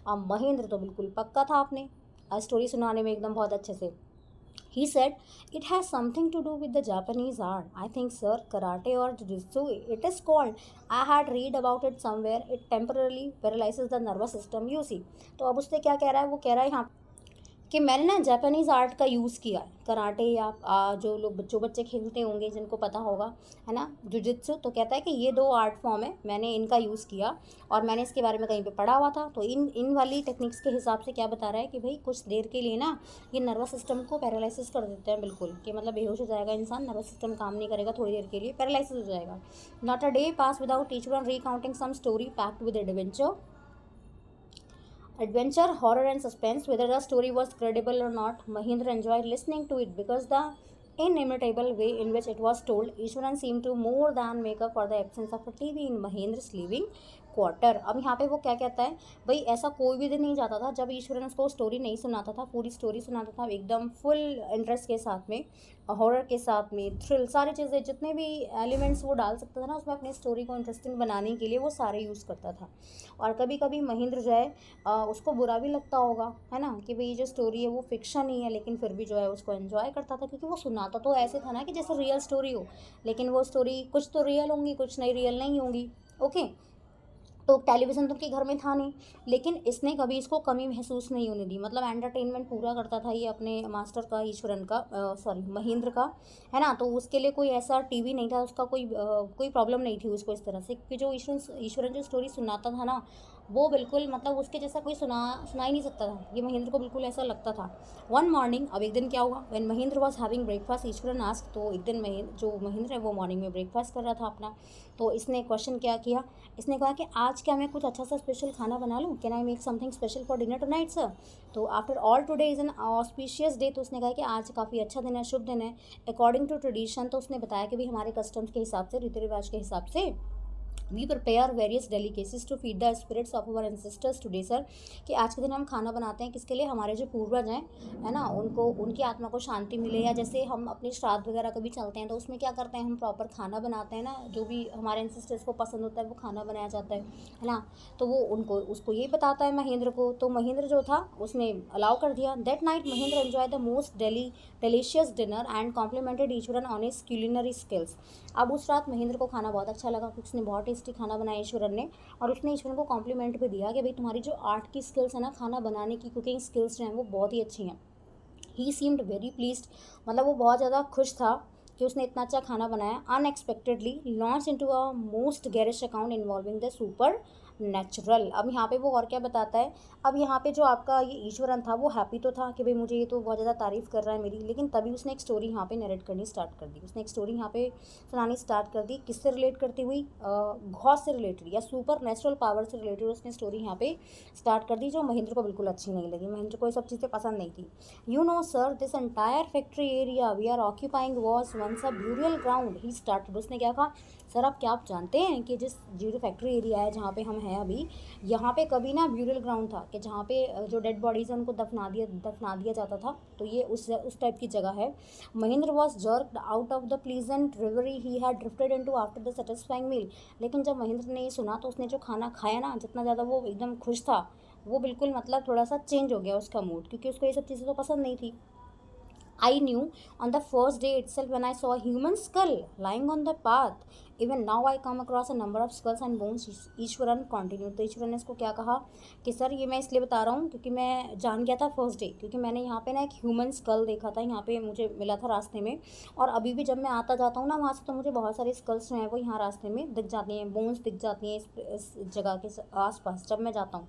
अब महेंद्र तो बिल्कुल पक्का था अपने स्टोरी सुनाने में एकदम बहुत अच्छे से। He said, it has something to do with the Japanese art. I think, sir, karate or jiu-jitsu, it is called. I had read about it somewhere. It temporarily paralyzes the nervous system, you see. तो अब उससे क्या कह रहा है? वो कह रहा है यहाँ कि मैंने ना जापानीज़ आर्ट का यूज़ किया है, कराटे या जो बच्चे खेलते होंगे जिनको पता होगा, है ना, जुजित्सु। तो कहता है कि ये 2 आर्ट फॉर्म है, मैंने इनका यूज़ किया और मैंने इसके बारे में कहीं पे पढ़ा हुआ था। तो इन वाली टेक्निक्स के हिसाब से क्या बता रहा है कि भाई कुछ देर के लिए ना ये नर्वस सिस्टम को पैरालिसिस कर देते हैं बिल्कुल, कि मतलब बेहोश हो जाएगा इंसान, नर्वस सिस्टम काम नहीं करेगा, थोड़ी देर के लिए पैरालिसिस हो जाएगा। Not a day pass without teacher recounting some story packed with adventure, horror and suspense. Whether the story was credible or not, Mahindra enjoyed listening to it because the inimitable way in which it was told, Ishwaran seemed to more than make up for the absence of a TV in Mahendra's living quarter. अब यहाँ पे वो क्या कहता है, भाई ऐसा कोई भी दिन नहीं जाता था जब ईश्वरन उसको स्टोरी नहीं सुनाता था, पूरी स्टोरी सुनाता था एकदम फुल इंटरेस्ट के साथ में, हॉरर के साथ में, थ्रिल, सारी चीज़ें जितने भी एलिमेंट्स वो डाल सकता था ना उसमें अपनी स्टोरी को इंटरेस्टिंग बनाने के लिए वो सारे यूज़ करता था। और कभी कभी महेंद्र जो है उसको बुरा भी लगता होगा, है ना, कि भाई जो स्टोरी है वो फिक्शन ही है, लेकिन फिर भी जो है उसको एंजॉय करता था, क्योंकि वो सुनाता तो ऐसे था ना कि जैसे रियल स्टोरी हो, लेकिन वो स्टोरी कुछ तो रियल होंगी, कुछ नहीं रियल नहीं होंगी। ओके, तो टेलीविज़न तो उनके घर में था नहीं, लेकिन इसने कभी इसको कमी महसूस नहीं होने दी, मतलब एंटरटेनमेंट पूरा करता था ये अपने मास्टर का, ईश्वरन का, सॉरी महेंद्र का, है ना। तो उसके लिए कोई ऐसा टीवी नहीं था, उसका कोई प्रॉब्लम नहीं थी उसको इस तरह से, क्योंकि जो ईश्वरन जो स्टोरी सुनाता था ना वो बिल्कुल मतलब उसके जैसा कोई सुना ही नहीं सकता था, ये महेंद्र को बिल्कुल ऐसा लगता था। वन मॉर्निंग, अब एक दिन क्या हुआ, when Mahendra was having breakfast Eswaran asked, तो एक दिन जो महेंद्र है वो मॉर्निंग में ब्रेकफास्ट कर रहा था अपना, तो इसने क्वेश्चन क्या किया, इसने कहा कि आज क्या मैं कुछ अच्छा सा स्पेशल खाना बना लूँ, can I make something special for dinner tonight sir. तो after all today is an auspicious day, तो उसने कहा कि आज काफ़ी अच्छा दिन है, शुभ दिन है अकॉर्डिंग टू ट्रेडिशन। तो उसने बताया कि भाई हमारे कस्टम्स के हिसाब से, रीति रिवाज के हिसाब से we prepare various delicacies to feed the spirits of our ancestors today sir, कि आज के दिन हम खाना बनाते हैं किसके लिए, हमारे जो पूर्वज हैं, है ना, उनको, उनकी आत्मा को शांति मिले, या जैसे हम अपने श्राद्ध वगैरह कभी चलते हैं तो उसमें क्या करते हैं, हम प्रॉपर खाना बनाते हैं ना, जो भी हमारे एंसेस्टर्स को पसंद होता है वो खाना बनाया जाता है ना। तो वो उसको ये बताता है महेंद्र को, तो महेंद्र जो था उसने अलाउ कर दिया। That night Mahendra enjoy the most delicious dinner and complimented Eswaran on his culinary skills. अब उस रात महेंद्र को खाना बहुत अच्छा लगा, क्योंकि उसने बहुत टेस्टी खाना बनाया ईश्वरन ने, और उसने ईश्वरन को कॉम्प्लीमेंट भी दिया कि भाई तुम्हारी जो आर्ट की स्किल्स है ना, खाना बनाने की, कुकिंग स्किल्स जो हैं वो बहुत ही अच्छी हैं। ही सीम्ड वेरी प्लीज्ड, मतलब वो बहुत ज़्यादा खुश था कि उसने इतना अच्छा खाना बनाया। Unexpectedly launch into a most garish account involving the super natural. अब यहाँ पे वो और क्या बताता है, अब यहाँ पे जो आपका ये ईश्वरन था वो हैप्पी तो था कि भाई मुझे ये तो बहुत ज़्यादा तारीफ़ कर रहा है मेरी, लेकिन तभी उसने एक स्टोरी यहाँ पे नरेट करनी स्टार्ट कर दी, उसने एक स्टोरी यहाँ पे सुनानी स्टार्ट कर दी। किससे रिलेट करती हुई, गॉड से रिलेटेड या सुपर नेचुरल पावर से रिलेटेड उसने स्टोरी यहाँ पे स्टार्ट कर दी, जो महेंद्र को बिल्कुल अच्छी नहीं लगी, महेंद्र को ये सब चीज़ें पसंद नहीं थी। You know sir, this entire factory area we are occupying was once a burial ground. He started, उसने क्या कहा, सर आप क्या आप जानते हैं कि जो फैक्ट्री एरिया है जहाँ पे हम हैं अभी, यहाँ पे कभी ना ब्यूरियल ग्राउंड था, कि जहाँ पे जो डेड बॉडीज़ हैं उनको दफना दिया जाता था, तो ये उस टाइप की जगह है। Mahendra was jerked out of the pleasant reverie he had drifted into after the satisfying meal. लेकिन जब महेंद्र ने ये सुना तो उसने जो खाना खाया ना, जितना ज़्यादा वो एकदम खुश था, वो बिल्कुल मतलब थोड़ा सा चेंज हो गया उसका मूड, क्योंकि उसको ये सब चीज़ें तो पसंद नहीं थी। I knew on the first day itself when I saw a human skull lying on the path. Even now I come across a number of skulls and bones. Eswaran continued, तो ईश्वरन ने इसको क्या कहा कि सर ये मैं इसलिए बता रहा हूँ क्योंकि मैं जान गया था फर्स्ट डे, क्योंकि मैंने यहाँ पे ना एक ह्यूमन स्कल देखा था, यहाँ पे मुझे मिला था रास्ते में, और अभी भी जब मैं आता जाता हूँ ना वहाँ से, तो मुझे बहुत सारे स्कल्स जो हैं वो यहाँ रास्ते में दिख जाती हैं, बोन्स दिख जाती हैं इस जगह के आसपास जब मैं जाता हूँ,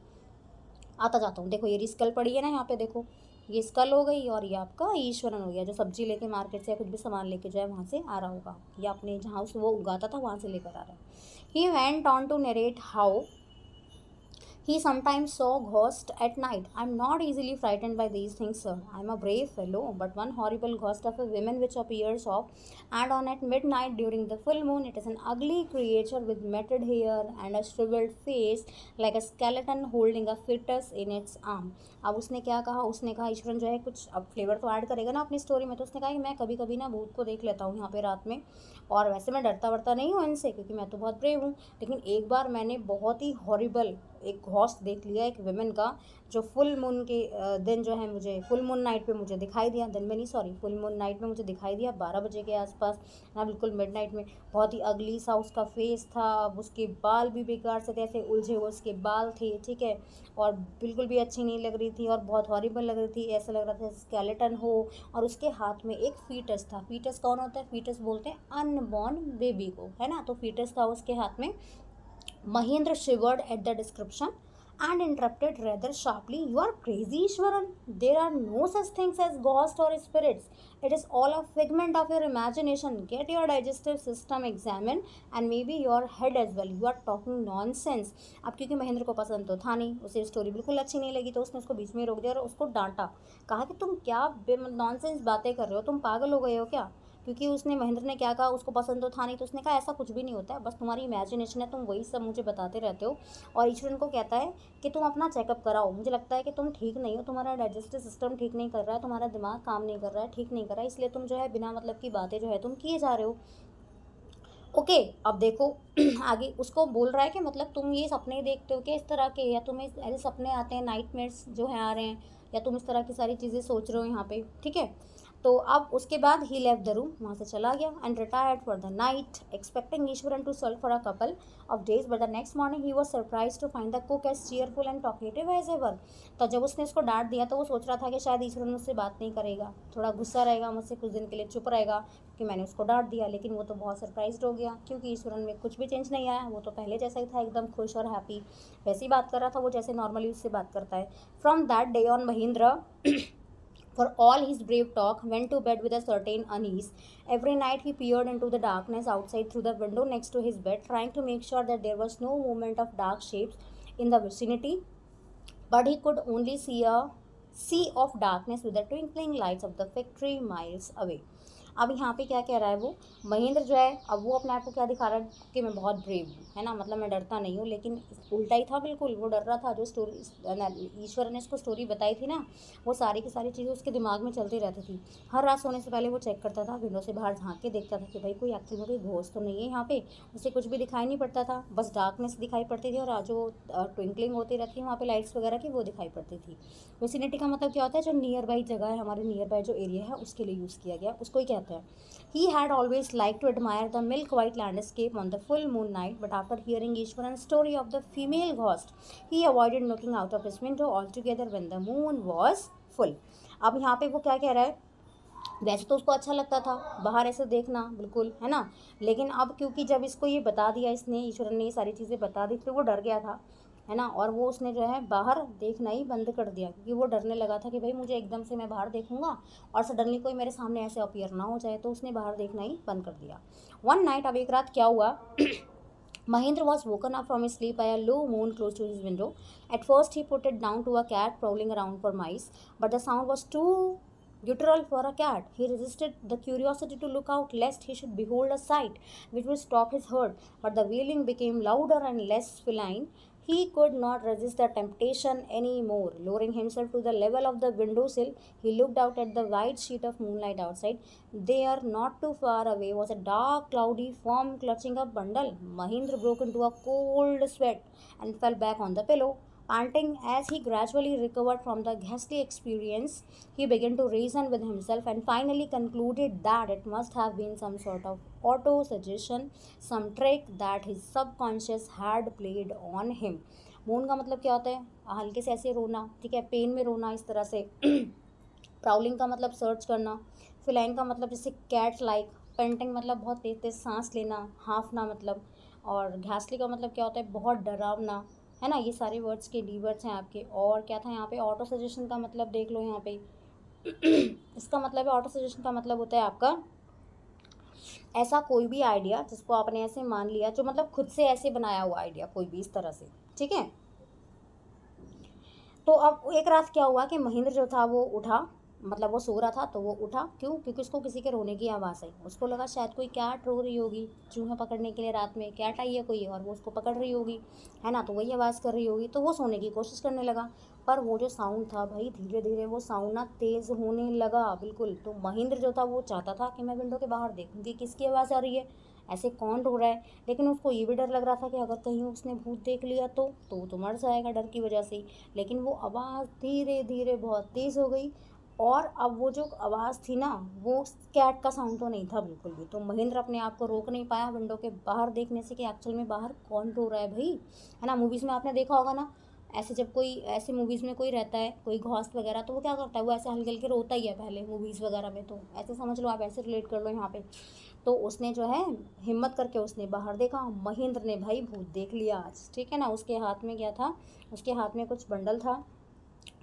आता जाता हूँ। देखो ये स्कल पड़ी है ना यहाँ पे, देखो ये स्कल हो गई, और ये आपका ईश्वरन हो गया, जो सब्जी लेके मार्केट से या कुछ भी सामान लेके जो है वहाँ से आ रहा होगा, या अपने जहाँ उस वो उगाता था वहाँ से लेकर आ रहा है। He went on to narrate how he sometimes saw ghosts at night. I'm not easily frightened by these things, sir. I'm a brave fellow, but one horrible ghost of a woman which appears off and on at midnight during the full moon. It is an ugly creature with matted hair and a shriveled face, like a skeleton holding a fetus in its arm. अब उसने क्या कहा, उसने कहा ईश्वरन जो है कुछ अब फ्लेवर तो ऐड करेगा ना अपनी स्टोरी में, तो उसने कहा कि मैं कभी कभी ना भूत को देख लेता हूँ यहाँ पे रात में, और वैसे मैं डरता वरता नहीं हूँ इनसे क्योंकि मैं तो बहुत ब्रेव हूँ, लेकिन एक बार मैंने बहुत ही हॉरिबल एक घोस्ट देख लिया एक विमेन का, जो फुल मून के दिन जो है मुझे फुल मून नाइट पे मुझे दिखाई दिया, दिन में नहीं सॉरी फुल मून नाइट में मुझे दिखाई दिया 12 बजे के आसपास ना, बिल्कुल मिडनाइट में। बहुत ही अगली सा उसका फेस था, अब उसके बाल भी बेकार से थे, ऐसे उलझे हुए उसके बाल थे, ठीक है, और बिल्कुल भी अच्छी नहीं लग रही थी और बहुत हॉरिबल लग रही थी, ऐसा लग रहा था स्केलेटन हो, और उसके हाथ में एक फीटस था। फीटस कौन होता है, फीटस बोलते हैं अनबॉर्न बेबी को, है ना, तो फीटस था उसके हाथ में। Mahendra शिवर्ड at the description and interrupted rather sharply, "You are crazy, Ishwaran. There are no such things as ghosts or spirits. It is all a figment of your imagination. Get your digestive system examined and maybe your head as well. You are talking nonsense." अब क्योंकि महेंद्र को पसंद तो था नहीं, उसे story बिल्कुल अच्छी नहीं लगी, तो उसने उसको बीच में रोक दिया और उसको डांटा, कहा कि तुम क्या नॉनसेंस बातें कर रहे हो, तुम पागल हो गए हो क्या? क्योंकि उसने महेंद्र ने क्या कहा, उसको पसंद तो था नहीं, तो उसने कहा ऐसा कुछ भी नहीं होता है, बस तुम्हारी इमेजिनेशन है, तुम वही सब मुझे बताते रहते हो। और ईश्वरन को कहता है कि तुम अपना चेकअप कराओ, मुझे लगता है कि तुम ठीक नहीं हो, तुम्हारा डाइजेस्टिव सिस्टम ठीक नहीं कर रहा है, तुम्हारा दिमाग काम नहीं कर रहा है, ठीक नहीं कर रहा है, इसलिए तुम जो है बिना मतलब की बातें जो है तुम किए जा रहे हो। ओके, अब देखो आगे उसको बोल रहा है कि मतलब तुम ये सपने देखते हो कि इस तरह के, या तुम्हें ऐसे सपने आते हैं, नाइटमेयर्स जो है आ रहे हैं, या तुम इस तरह की सारी चीज़ें सोच रहे हो यहाँ पे, ठीक है। तो अब उसके बाद ही लेफ्ट द रूम, वहाँ से चला गया and retired for the night, expecting Ishwaran to serve for a couple of days, but the next morning he was surprise to find the cook as cheerful and talkative as ever. तो जब उसने उसको डांट दिया तो वो सोच रहा था कि शायद ईश्वरन मुझसे बात नहीं करेगा, थोड़ा गुस्सा रहेगा मुझसे, कुछ दिन के लिए चुप रहेगा कि मैंने उसको डांट दिया, लेकिन वो तो बहुत सरप्राइज्ड हो गया क्योंकि ईश्वरन में कुछ भी चेंज नहीं आया, वो तो पहले जैसा ही था, एकदम खुश और हैप्पी, वैसे ही बात कर रहा था वो जैसे नॉर्मली उससे बात करता है। From that day on Mahendra for all his brave talk, went to bed with a certain unease. Every night he peered into the darkness outside through the window next to his bed, trying to make sure that there was no movement of dark shapes in the vicinity, but he could only see a sea of darkness with the twinkling lights of the factory miles away. अब यहाँ पे क्या कह रहा है वो महेंद्र जो है, अब वो अपने आप को क्या दिखा रहा है कि मैं बहुत ब्रेव हूँ, है ना, मतलब मैं डरता नहीं हूँ, लेकिन उल्टा ही था बिल्कुल, वो डर रहा था। जो स्टोरी ईश्वर ने इसको स्टोरी बताई थी ना, वो सारी की सारी चीज़ें उसके दिमाग में चलती रहती थी। हर रात सोने से पहले वो चेक करता था, विंडो से बाहर झाँक के देखता था कि भाई कोई एक्चुअल में कोई घोस्ट तो नहीं है यहाँ पे। उसे कुछ भी दिखाई नहीं पड़ता था, बस डार्कनेस दिखाई पड़ती थी, और जो ट्विंकलिंग होती रहती है वहाँ पे लाइट्स वगैरह की, वो दिखाई पड़ती थी। विसिनिटी का मतलब क्या होता है, जो नियर बाई जगह है, हमारे नियर बाई जो एरिया है उसके लिए यूज़ किया गया, उसको ही कहते हैं। He had always liked to admire the milk-white landscape on the full moon night, but after hearing Ishwaran's story of the female ghost, he avoided looking out of his window altogether when the moon was full. अब यहाँ पे वो क्या कह रहा है, वैसे तो उसको अच्छा लगता था बाहर ऐसे देखना, बिल्कुल, है ना, लेकिन अब क्योंकि जब इसको ये बता दिया, इसने ईश्वरन ने ये सारी चीज़ें बता दी, तो वो डर गया था, है ना, और वो उसने जो है बाहर देखना ही बंद कर दिया, क्योंकि वो डरने लगा था कि भाई मुझे एकदम से मैं बाहर देखूंगा और सडनली कोई मेरे सामने ऐसे अपीयर ना हो जाए, तो उसने बाहर देखना ही बंद कर दिया। वन नाइट, अब एक रात क्या हुआ, Mahendra was woken up from his sleep by a low moan close to his window. At first, he put it down to a cat prowling around for mice, but the sound was too guttural for a cat. He resisted the curiosity to look out lest he should behold a sight which would stop his hurt, but the wailing became louder and less feline. He could not resist the temptation any more. Lowering himself to the level of the windowsill, he looked out at the wide sheet of moonlight outside. There, not too far away, was a dark, cloudy form clutching a bundle. Mahendra broke into a cold sweat and fell back on the pillow. Panting as he gradually recovered from the ghastly experience, he began to reason with himself and finally concluded that it must have been some sort of auto suggestion, some trick that his subconscious had played on him. Moon का मतलब क्या होता है, हल्के से ऐसे रोना, ठीक है, पेन में रोना इस तरह से। प्राउलिंग का मतलब सर्च करना, फिलाइन का मतलब जैसे कैट लाइक, पेंटिंग मतलब बहुत तेज तेज सांस लेना, हाफना मतलब, और घासली का मतलब क्या होता है, बहुत डरावना, है ना। ये सारे वर्ड्स के डी वर्ड्स हैं आपके। और क्या था यहाँ पे, ऑटो सजेशन का मतलब देख लो यहाँ पे इसका मतलब है, ऑटो सजेशन का मतलब होता है आपका ऐसा कोई भी आइडिया जिसको आपने ऐसे मान लिया, जो मतलब खुद से ऐसे बनाया हुआ आइडिया, कोई भी इस तरह से, ठीक है। तो अब एक रात क्या हुआ कि महेंद्र जो था वो उठा, मतलब वो सो रहा था तो वो उठा, क्यों, क्योंकि उसको किसी के रोने की आवाज़ आई। उसको लगा शायद कोई कैट रो रही होगी, चूहे पकड़ने के लिए रात में कैट आई है कोई और वो उसको पकड़ रही होगी, है ना, तो वही आवाज़ कर रही होगी, तो वो सोने की कोशिश करने लगा। पर वो जो साउंड था भाई, धीरे धीरे वो साउंड ना तेज़ होने लगा बिल्कुल। तो महेंद्र जो था वो चाहता था कि मैं विंडो के बाहर देखूँ कि किसकी आवाज़ आ रही है, ऐसे कौन रो रहा है, लेकिन उसको ये भी डर लग रहा था कि अगर कहीं उसने भूत देख लिया तो वो मर जाएगा डर की वजह से। लेकिन वो आवाज़ धीरे धीरे बहुत तेज़ हो गई, और अब वो जो आवाज़ थी ना, वो कैट का साउंड तो नहीं था बिल्कुल भी। तो महेंद्र अपने आप को रोक नहीं पाया विंडो के बाहर देखने से कि एक्चुअल में बाहर कौन रो रहा है भाई, है ना। मूवीज़ में आपने देखा होगा ना, ऐसे जब कोई ऐसे मूवीज़ में कोई रहता है, कोई घोस्ट वगैरह, तो वो क्या करता है, वो ऐसे हल्के हल्के रोता ही है पहले मूवीज़ वगैरह में, तो ऐसे समझ लो आप, ऐसे रिलेट कर लो यहाँ पे। तो उसने जो है हिम्मत करके उसने बाहर देखा, महेंद्र ने भाई भूत देख लिया आज, ठीक है ना। उसके हाथ में क्या था, उसके हाथ में कुछ बंडल था।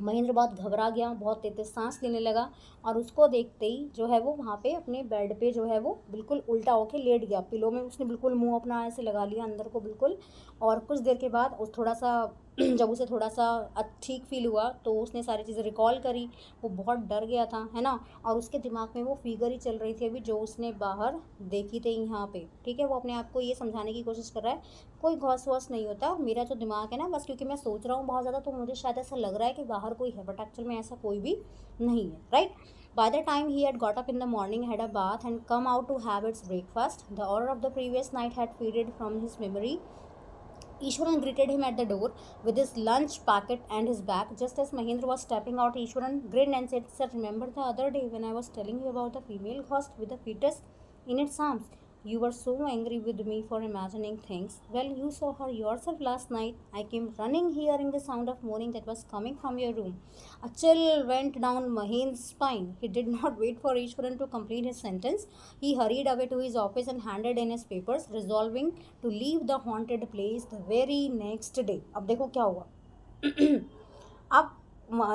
महेंद्र बहुत घबरा गया, बहुत तेज तेज सांस लेने लगा, और उसको देखते ही जो है वो वहाँ पे अपने बेड पे जो है वो बिल्कुल उल्टा होके लेट गया पिलो में। उसने बिल्कुल मुंह अपना ऐसे लगा लिया अंदर को बिल्कुल। और कुछ देर के बाद उस थोड़ा सा जब उसे थोड़ा सा ठीक फील हुआ तो उसने सारी चीज़ें रिकॉल करी। वो बहुत डर गया था, है ना। और उसके दिमाग में वो फिगर ही चल रही थी अभी जो उसने बाहर देखी थी यहाँ पे, ठीक है। वो अपने आप को ये समझाने की कोशिश कर रहा है कोई घॉस वॉस नहीं होता, मेरा जो दिमाग है ना, बस क्योंकि मैं सोच रहा हूँ बहुत ज़्यादा, तो मुझे शायद ऐसा लग रहा है कि बाहर कोई है, बट एक्चुअल में ऐसा कोई भी नहीं है, right. By the time he had got up in the morning, had a bath, and come out to have its breakfast, the horror of the previous night had faded from his memory. Ishwaran greeted him at the door with his lunch packet and his bag. Just as Mahendra was stepping out, Ishwaran grinned and said, "Sir, remember the other day when I was telling you about the female ghost with the fetus in its arms? You were so angry with me for imagining things. Well, you saw her yourself last night. I came running hearing the sound of moaning that was coming from your room." A chill went down Mahendra's spine. He did not wait for Ishwaran to complete his sentence. He hurried away to his office and handed in his papers, resolving to leave the haunted place the very next day. अब देखो क्या हुआ। अब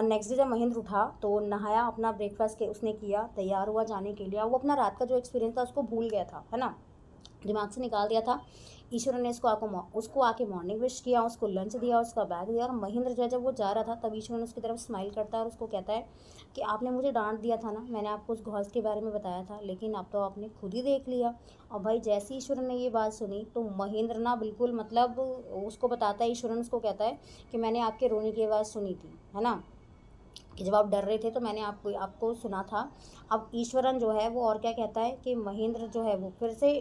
next day जब महेंद्र उठा तो नहाया, अपना ब्रेकफास्ट के उसने किया, तैयार हुआ जाने के लिए। वो अपना रात का जो एक्सपीरियंस था उसको भूल गया था, है ना, दिमाग से निकाल दिया था। ईश्वरन ने उसको आके मॉर्निंग विश किया, उसको लंच दिया, उसका बैग दिया। और महेंद्र जो है जब वो जा रहा था तब ईश्वरन उसकी तरफ स्माइल करता है और उसको कहता है कि आपने मुझे डांट दिया था ना, मैंने आपको उस घोस्ट के बारे में बताया था, लेकिन अब तो आपने खुद ही देख लिया। और भाई जैसे ईश्वरन ने ये बात सुनी तो महेंद्र ना बिल्कुल मतलब उसको बताता है, ईश्वरन उसको कहता है कि मैंने आपके रोने की आवाज़ सुनी थी, है ना, कि जब आप डर रहे थे तो मैंने आपको सुना था। अब ईश्वरन जो है वो और क्या कहता है कि महेंद्र जो है वो फिर से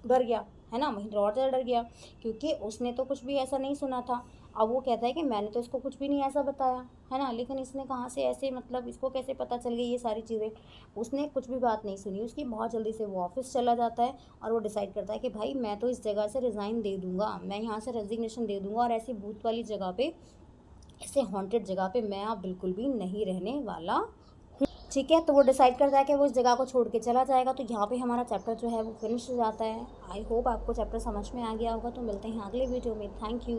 डर गया, है ना, महेंद्र और ज़्यादा डर गया क्योंकि उसने तो कुछ भी ऐसा नहीं सुना था। अब वो कहता है कि मैंने तो इसको कुछ भी नहीं ऐसा बताया, है ना, लेकिन इसने कहाँ से ऐसे, मतलब इसको कैसे पता चल गई ये सारी चीज़ें। उसने कुछ भी बात नहीं सुनी उसकी। बहुत जल्दी से वो ऑफिस चला जाता है और वो डिसाइड करता है कि भाई मैं तो इस जगह से रिज़ाइन दे दूँगा, मैं यहाँ से रेजिग्नेशन दे दूँगा, और ऐसी भूत वाली जगह पे, ऐसे हॉन्टेड जगह पे मैं अब बिल्कुल भी नहीं रहने वाला हूँ, ठीक है। तो वो डिसाइड करता है कि वो इस जगह को छोड़ के चला जाएगा। तो यहाँ पे हमारा चैप्टर जो है वो फिनिश हो जाता है। आई होप आपको चैप्टर समझ में आ गया होगा। तो मिलते हैं अगले वीडियो में। Thank you.